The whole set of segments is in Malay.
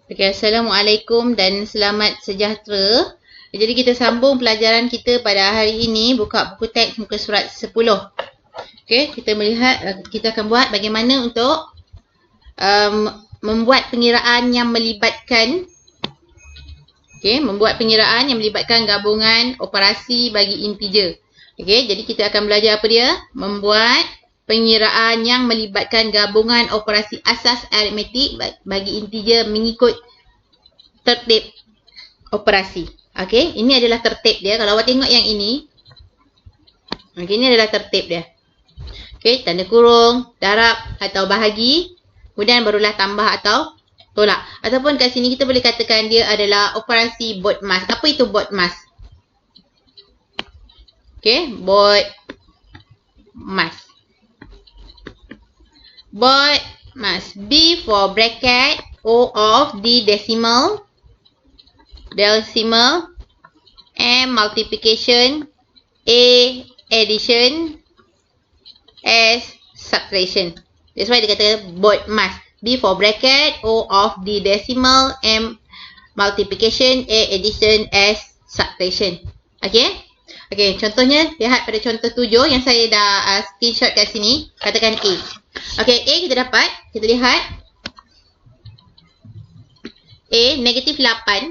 Okay, Assalamualaikum dan selamat sejahtera. Jadi kita sambung pelajaran kita pada hari ini. Buka buku teks muka surat 10. Okay, kita melihat, kita akan buat bagaimana untuk membuat pengiraan yang melibatkan gabungan operasi bagi integer. Okay, jadi kita akan belajar apa dia? Membuat pengiraan yang melibatkan gabungan operasi asas aritmetik bagi integer mengikut tertib operasi. Okey, ini adalah tertib dia. Kalau awak tengok yang ini, okey, ini adalah tertib dia. Okey, tanda kurung, darab atau bahagi, kemudian barulah tambah atau tolak. Ataupun kat sini kita boleh katakan dia adalah operasi BODMAS. Apa itu BODMAS? Okey, BODMAS. BODMAS. B for bracket, O of the decimal, M multiplication, A addition, S subtraction. That's why dia kata BODMAS. B for bracket, O of the decimal, M multiplication, A addition, S subtraction. Okay? Okay, contohnya, lihat pada contoh 7 yang saya dah screenshot kat sini. Katakan A. Okay, A kita dapat. Kita lihat. A, negatif 8.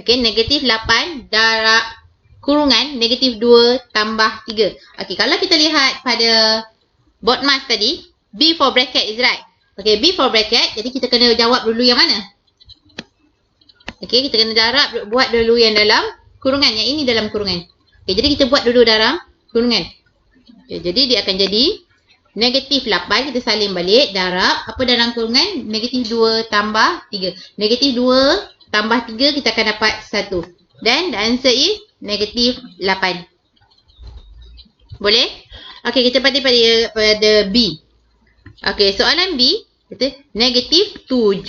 Okay, negatif 8 darab kurungan negatif 2 tambah 3. Okay, kalau kita lihat pada BODMAS tadi, B for bracket is right. Okay, B for bracket. Jadi kita kena jawab dulu yang mana? Okay, kita kena buat dulu yang dalam kurungan. Yang ini dalam kurungan. Okay, jadi kita buat dulu dalam kurungan. Okay, jadi dia akan jadi negatif 8, kita salin balik, darab, apa dalam kurungan? Negatif 2 tambah 3. Negatif 2 tambah 3, kita akan dapat 1. Then, the answer is negatif 8. Boleh? Okay, kita pada B. Okay, soalan B, kata negatif 7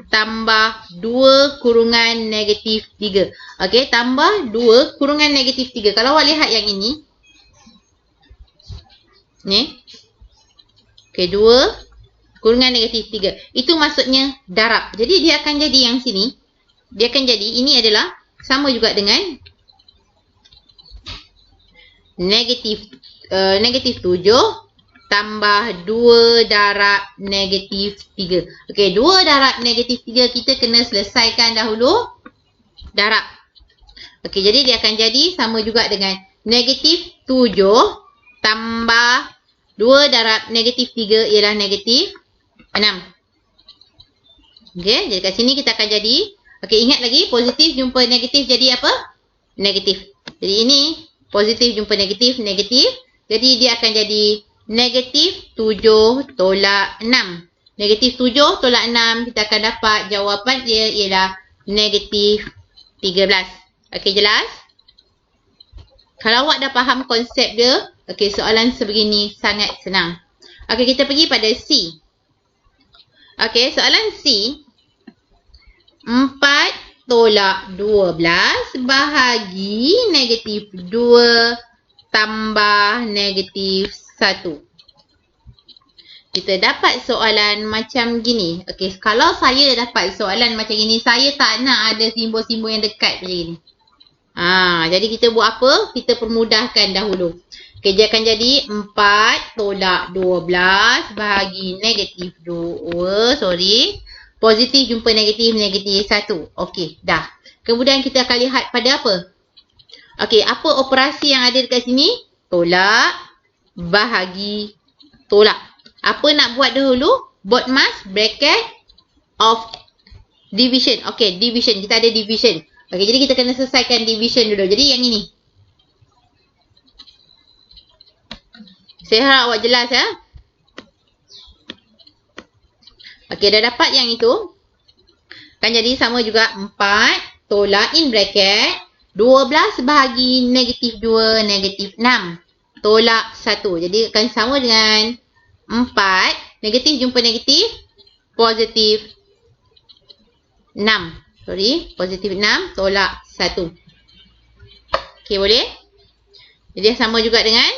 tambah 2 kurungan negatif 3. Okay, tambah 2 kurungan negatif 3. Kalau awak lihat yang ini, ni, okay, 2 kurungan negatif 3. Itu maksudnya darab. Jadi dia akan jadi yang sini. Dia akan jadi, ini adalah sama juga dengan negatif 7 tambah 2 darab negatif 3. Okay, 2 darab negatif 3 kita kena selesaikan dahulu darab. Okay, jadi dia akan jadi sama juga dengan negatif 7 tambah 2 darab negatif 3 ialah negatif 6. Okay, jadi kat sini kita akan jadi, okay, ingat lagi, positif jumpa negatif jadi apa? Negatif. Jadi ini positif jumpa negatif, negatif. Jadi dia akan jadi negatif 7 tolak 6. Negatif 7 tolak 6, kita akan dapat jawapan dia ialah negatif 13. Okay, jelas? Kalau awak dah faham konsep dia, okay, soalan sebegini sangat senang. Okay, kita pergi pada C. Okay, soalan C. 4 tolak 12 bahagi negatif 2 tambah negatif 1. Kita dapat soalan macam gini. Okay, kalau saya dapat soalan macam gini, saya tak nak ada simbol-simbol yang dekat macam gini. Jadi kita buat apa? Kita permudahkan dahulu. Okay, dia akan jadi 4 tolak 12 bahagi negatif 2. Positif jumpa negatif, negatif 1. Okay, dah. Kemudian kita akan lihat pada apa? Okay, apa operasi yang ada dekat sini? Tolak, bahagi, tolak. Apa nak buat dahulu? BODMAS, bracket of division. Okay, division. Kita ada division. Okay, jadi kita kena selesaikan division dulu. Jadi yang ini. Saya harap awak jelas ya. Okay, dah dapat yang itu. Kan jadi sama juga 4 tolak in bracket 12 bahagi negatif 2 negatif 6 tolak 1. Jadi akan sama dengan 4 negatif jumpa negatif positif 6. Positif 6 tolak 1. Okay, boleh? Jadi sama juga dengan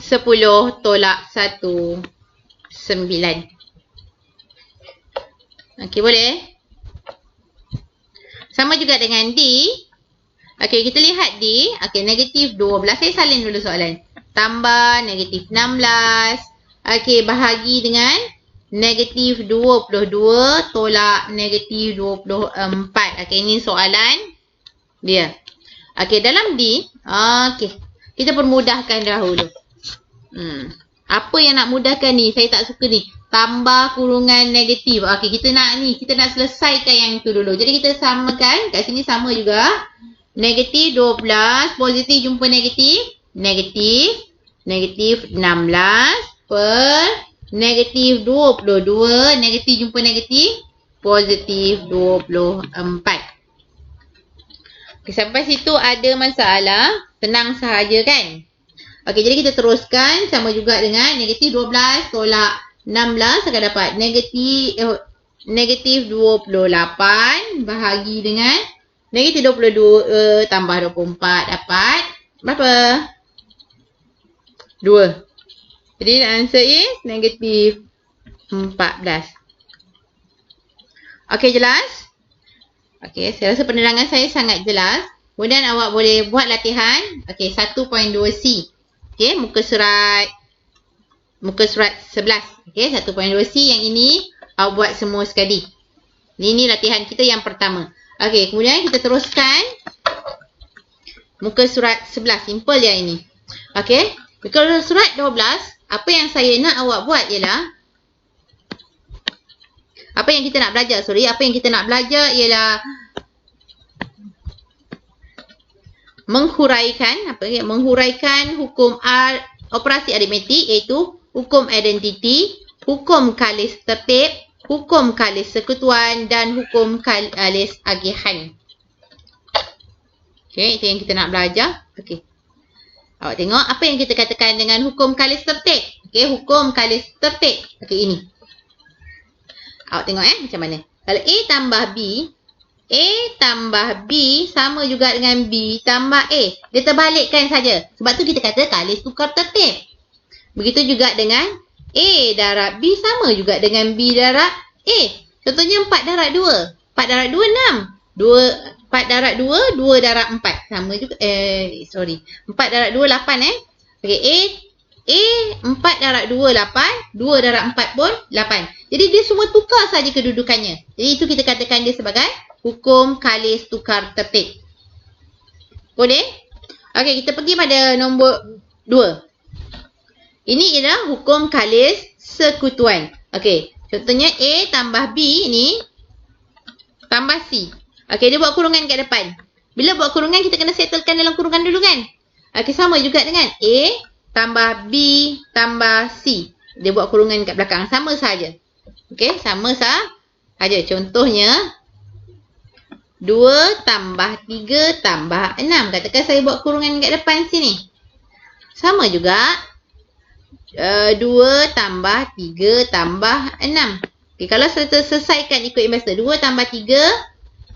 10 tolak 1, 9. Okey, boleh? Sama juga dengan D. Okey, kita lihat D. Okey, negatif 12. Saya salin dulu soalan. Tambah negatif 16. Okey, bahagi dengan negatif 22 tolak negatif 24. Okey, ini soalan dia. Okey, dalam D. Okey, kita permudahkan dahulu. Apa yang nak mudahkan ni? Saya tak suka ni. Tambah kurungan negatif. Okey, kita nak selesaikan yang tu dulu. Jadi kita samakan. Kat sini sama juga. Negatif 12. Positif jumpa negatif. Negatif 16 per negatif 22. Negatif jumpa negatif. Positif 24. Okay, sampai situ ada masalah. Tenang sahaja kan? Okey, jadi kita teruskan. Sama juga dengan negatif 12 tolak 16 akan dapat negatif 28 bahagi dengan negatif 22 tambah 24 dapat berapa? 2. Jadi the answer is negatif 14. Okey, jelas? Okey, saya rasa penerangan saya sangat jelas. Kemudian awak boleh buat latihan. Okey, 1.2C. Okey, muka surat 11. Okey, 1.2C yang ini awak buat semua sekali. Ini latihan kita yang pertama. Okey, kemudian kita teruskan muka surat 11. Simple yang ini. Okey, muka surat 12, apa yang saya nak awak buat ialah apa yang kita nak belajar ialah menghuraikan hukum operasi aritmetik, iaitu hukum identiti, hukum kalis tertib, hukum kalis sekutuan dan hukum kalis agihan. Okey, itu yang kita nak belajar. Okey. Awak tengok apa yang kita katakan dengan hukum kalis tertib. Okey, hukum kalis tertib. Okey, ini. Awak tengok macam mana. Kalau A tambah B sama juga dengan B tambah A. Dia terbalikkan saja. Sebab tu kita kata kalis tukar tertib. Begitu juga dengan A darab B sama juga dengan B darab A. Contohnya 4 darab 2. 4 darab 2, 6. 4 darab 2, 2 darab 4. Sama juga. 4 darab 2, 8 Okey, A 4 darab 2, 8. 2 darab 4 pun 8. Jadi dia semua tukar saja kedudukannya. Jadi itu kita katakan dia sebagai hukum kalis tukar tertib. Boleh? Okey, kita pergi pada nombor 2. Ini ialah hukum kalis sekutuan. Okey, contohnya A tambah B ni tambah C. Okey, dia buat kurungan kat depan. Bila buat kurungan, kita kena settlekan dalam kurungan dulu kan? Okey, sama juga dengan A tambah B tambah C. Dia buat kurungan kat belakang. Sama saja. Okey, sama saja. Contohnya 2 tambah 3 tambah 6. Katakan saya buat kurungan kat depan sini. Sama juga. 2 tambah 3 tambah 6. Okay, kalau selesaikan ikut yang biasa. 2 tambah 3,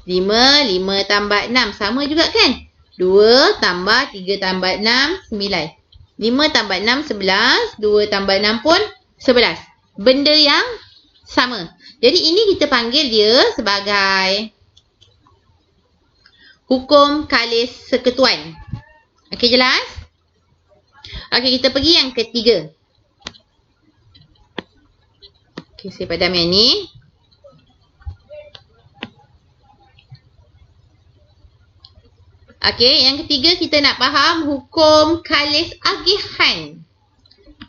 5. 5 tambah 6. Sama juga kan? 2 tambah 3 tambah 6, 9. 5 tambah 6, 11. 2 tambah 6 pun 11. Benda yang sama. Jadi ini kita panggil dia sebagai hukum kalis sekutuan. Okey, jelas? Okey, kita pergi yang ketiga. Okey, saya padam yang ni. Okey, yang ketiga kita nak faham hukum kalis agihan.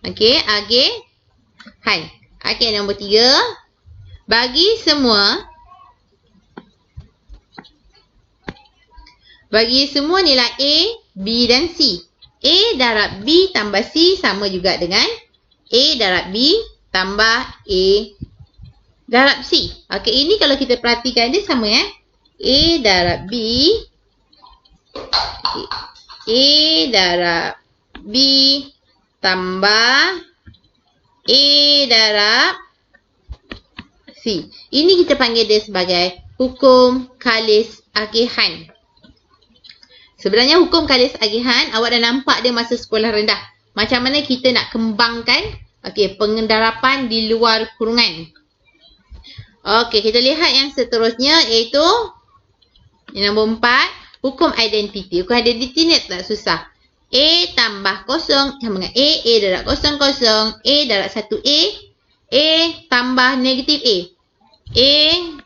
Okey, agihan. Okey, nombor 3. Bagi semua nilai A, B dan C. A darab B tambah C sama juga dengan A darab B tambah A darab C. Okey, ini kalau kita perhatikan dia sama A darab B. A darab B tambah A darab C. Ini kita panggil dia sebagai hukum kalis agihan. Sebenarnya hukum kalis agihan awak dah nampak dia masa sekolah rendah. Macam mana kita nak kembangkan pengendarapan di luar kurungan. Okey, kita lihat yang seterusnya iaitu yang nombor 4, hukum identiti. Hukum identiti ni tak susah. A tambah kosong sama dengan A darab kosong kosong, A darab 1A, A tambah negatif A. A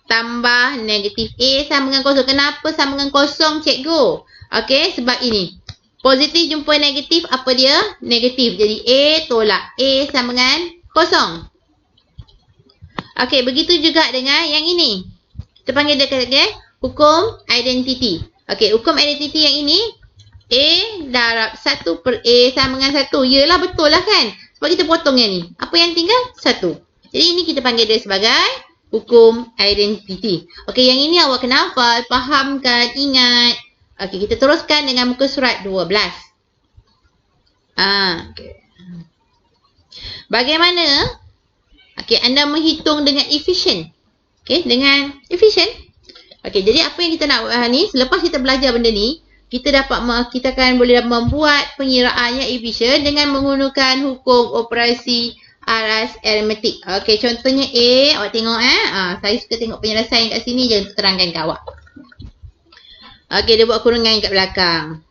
tambah negatif A sama dengan kosong. Kenapa sama dengan kosong, cikgu? Okey, sebab ini. Positif jumpa negatif, apa dia? Negatif. Jadi A tolak A sama dengan kosong. Okey, begitu juga dengan yang ini. Kita panggil dia hukum identiti. Okey, hukum identiti yang ini, A darab 1 per A sama dengan 1. Yelah, betul lah kan? Sebab kita potong yang ni. Apa yang tinggal? 1. Jadi ini kita panggil dia sebagai hukum identiti. Okey, yang ini awak kena hafal, fahamkan, ingat. Okey, kita teruskan dengan muka surat 12. Okay. Bagaimana anda menghitung dengan efisien? Okey, dengan efisien. Okey, jadi apa yang kita nak buat ni, selepas kita belajar benda ni, kita akan boleh membuat pengiraan yang efisien dengan menggunakan hukum operasi aras aritmetik. Okey, contohnya A, awak tengok saya suka tengok penyelesaian kat sini je untuk terangkan kat awak. Okey, dia buat kurungan kat belakang.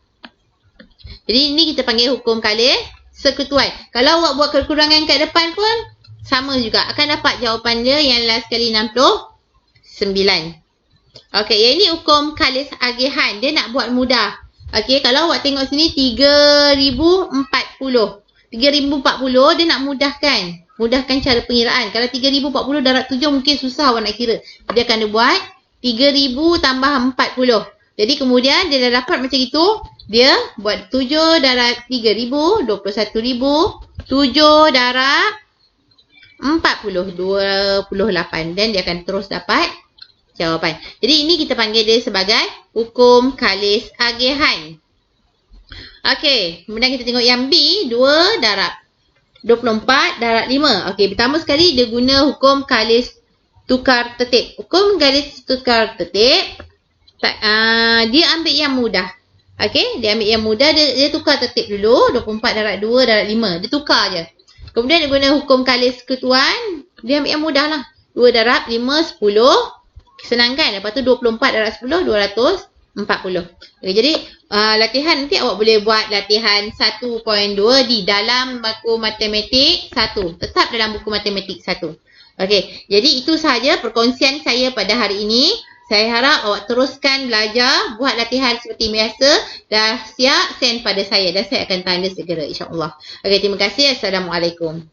Jadi ini kita panggil hukum kalis sekutuan. Kalau awak buat kekurangan kat depan pun sama juga. Akan dapat jawapan dia yang last kali 69. Okey, yang ini hukum kalis agihan. Dia nak buat mudah. Okey, kalau awak tengok sini 3040. 3040 dia nak mudahkan. Mudahkan cara pengiraan. Kalau 3040 darab 7 mungkin susah awak nak kira. Dia akan buat 3000 tambah 40. Jadi kemudian dia dah dapat macam itu. Dia buat 7 darab 3000, 21,000. 7 darab 40, 28. Dan dia akan terus dapat jawapan. Jadi ini kita panggil dia sebagai hukum kalis agihan. Okey, kemudian kita tengok yang B, 2 darab 24 darab 5. Okey, pertama sekali dia guna hukum kalis tukar tertib. Hukum kalis tukar tertib, dia ambil yang mudah. Okey, dia ambil yang mudah, dia tukar tertib dulu. 24 darab 2 darab 5. Dia tukar je. Kemudian dia guna hukum kalis ketuan, dia ambil yang mudah lah. 2 darab 5, 10. Senang kan? Lepas tu 24 darab 10, 240. Okay, jadi latihan nanti awak boleh buat latihan 1.2 di dalam buku matematik 1. Tetap dalam buku matematik 1. Okey, jadi itu sahaja perkongsian saya pada hari ini. Saya harap awak teruskan belajar, buat latihan seperti biasa. Dah siap, send pada saya dan saya akan tanda segera, insya-Allah. Okey, terima kasih. Assalamualaikum.